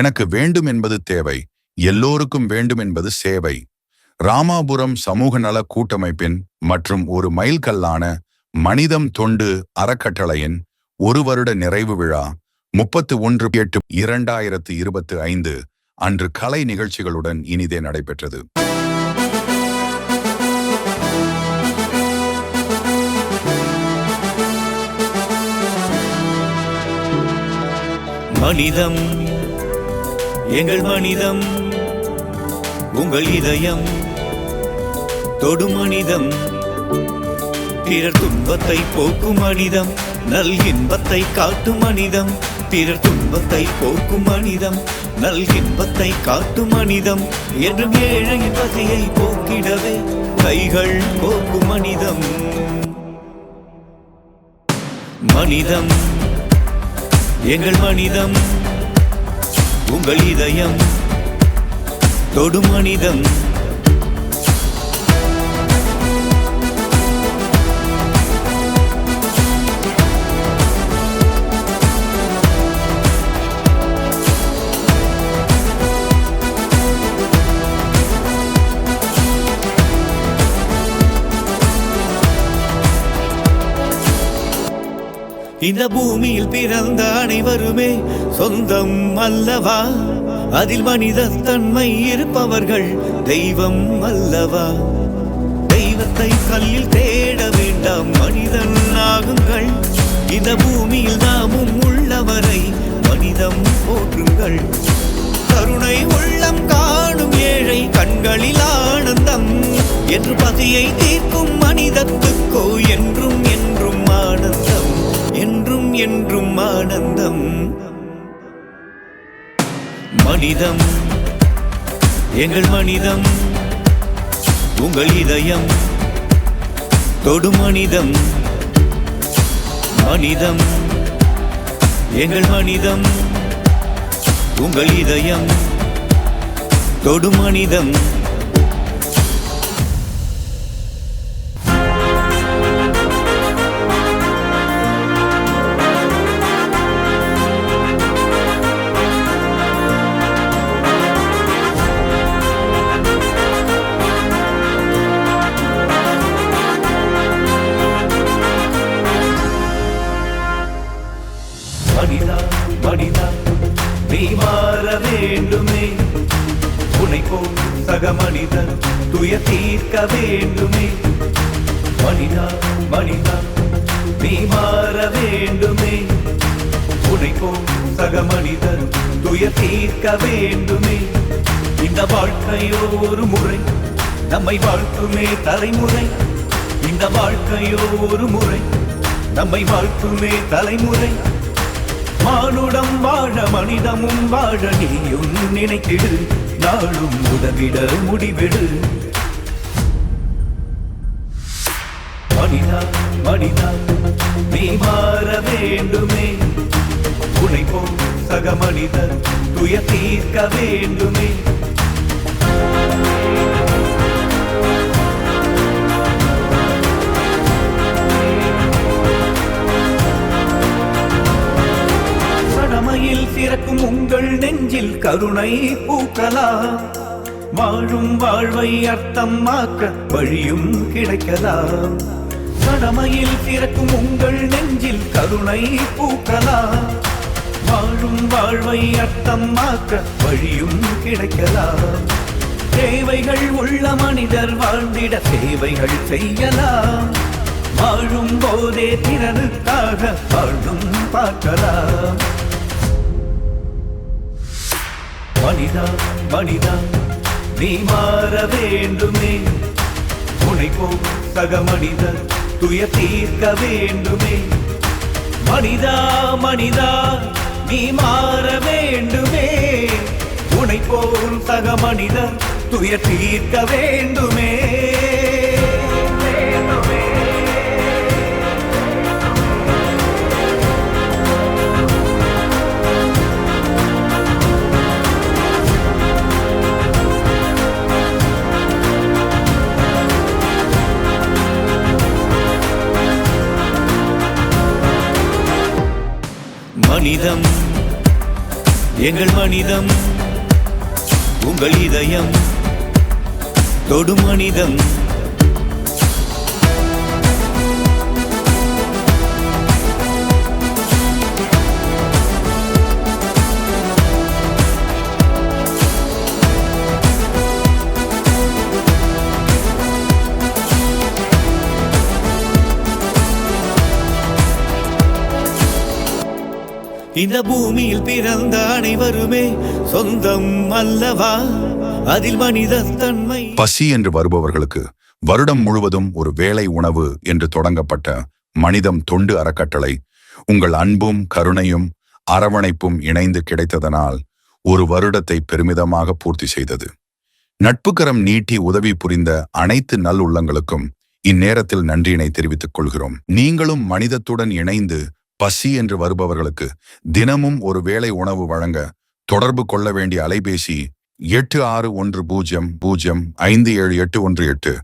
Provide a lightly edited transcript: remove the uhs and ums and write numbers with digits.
எனக்கு வேண்டும் என்பது தேவை, எல்லோருக்கும் வேண்டும் என்பது சேவை. ராமாபுரம் சமூக நல கூட்டமைப்பின் மற்றும் ஒரு மைல்கல்லான மனிதம் தொண்டு அறக்கட்டளையின் 1 வருட நிறைவு விழா 31/8/2025 அன்று கலை நிகழ்ச்சிகளுடன் இனிதே நடைபெற்றது. மனிதம் எங்கள் மனிதம், உங்கள் இதயம் தொடும் மனிதம், பிறர் துன்பத்தை போக்கும் மனிதம், நல் இன்பத்தை காட்டும் மனிதம், பிறர் துன்பத்தை போக்கும் மனிதம், நல் இன்பத்தை காட்டும் மனிதம், என்றும் ஏழையின் பசியை போக்கிடவே கைகள் போக்கும் மனிதம். மனிதம் எங்கள் மனிதம், உங்கள் இதயம் தொடும் மனிதம். இந்த பூமியில் பிறந்த அனைவருமே சொந்தம் அல்லவா? அதில் மனித தன்மை இருப்பவர்கள் தெய்வம் அல்லவா? தெய்வத்தை கல்லில் தேட வேண்டாம், மனிதன் ஆகுங்கள். இந்த பூமியில் நாமும் உள்ளவரை மனிதம் போற்றுங்கள். கருணை உள்ளம் காணும் ஏழை கண்களில் ஆனந்தம் என்று பசியை தீர்க்கும் மனிதத்துக்கோ என்றும் என்றும் ஆனந்தம், என்றும் என்றும் ஆனந்தம். மனிதம் எங்கள் மனிதம், உங்கள் இதயம் தொடும் மனிதம். மனிதம் எங்கள் மனிதம், உங்கள் இதயம் தொடும் மனிதம். மனிதா மனிதா நீ மாற வேண்டுமே, உன்னை போல் சக மனிதன் துயர் தீர்க்க வேண்டுமே. மனிதா மனிதா நீ மாற வேண்டுமே, உன்னை போல் சக மனிதன் துயர் தீர்க்க வேண்டுமே. இந்த வாழ்க்கையோ ஒரு முறை நம்மை வாழ்த்துமே தலைமுறை, இந்த வாழ்க்கையோ ஒரு முறை நம்மை வாழ்த்துமே தலைமுறை. மானுடம் வாழ மனிதமும் வாழ நீயும் நினைத்திடு, நாளும் உதவிட முடிவிடு. மனிதா மனிதா நீ மாற வேண்டுமே, உன்னை போல் சக மனிதர் துயர் தீர்க்க வேண்டுமே. கடமையில் சிறக்கும் உங்கள் நெஞ்சில் கருணை பூக்கலாம், வாழும் வாழ்வை அர்த்தமாக்க வழியும் கிடைக்கலாம். கடமையில் சிறக்கும் உங்கள் நெஞ்சில் கருணை பூக்கலாம், வாழும் வாழ்வை அர்த்தமாக்க வழியும் கிடைக்கலாம். தேவைகள் உள்ள மனிதர் வாழ்ந்திட சேவைகள் செய்யலாம், வாழும் போதே பிறருக்காக வாழ்ந்தும் பார்க்கலாம். மனிதா மனிதா நீ மாற வேண்டுமே, உன்னை போல் சக மனிதர் துயர் தீர்க்க வேண்டுமே. மனிதா மனிதா நீ மாற வேண்டுமே, உன்னை போல் சக மனிதர் துயர் தீர்க்க வேண்டுமே. மனிதம் எங்கள் மனிதம் உங்கள் இதயம் தொடும் மனிதம். இந்த பூமியில் பிறந்த அனைவருமே சொந்தம் அல்லவா, அதில் மனித தன்மை. பசி என்று வருபவர்களுக்கு வருடம் முழுவதும் ஒரு வேளை உணவு என்று தொடங்கப்பட்ட மனிதம் தொண்டு அறக்கட்டளை உங்கள் அன்பும் கருணையும் அரவணைப்பும் இணைந்து கிடைத்ததனால் ஒரு வருடத்தை பெருமிதமாக பூர்த்தி செய்தது. நட்புக்கரம் நீட்டி உதவி புரிந்த அனைத்து நல் உள்ளங்களுக்கும் இந்நேரத்தில் நன்றியினை தெரிவித்துக் கொள்கிறோம். நீங்களும் மனிதத்துடன் இணைந்து பசி என்று வருபவர்களுக்கு தினமும் ஒரு வேளை உணவு வழங்க தொடர்பு கொள்ள வேண்டிய அலைபேசி 8610057818.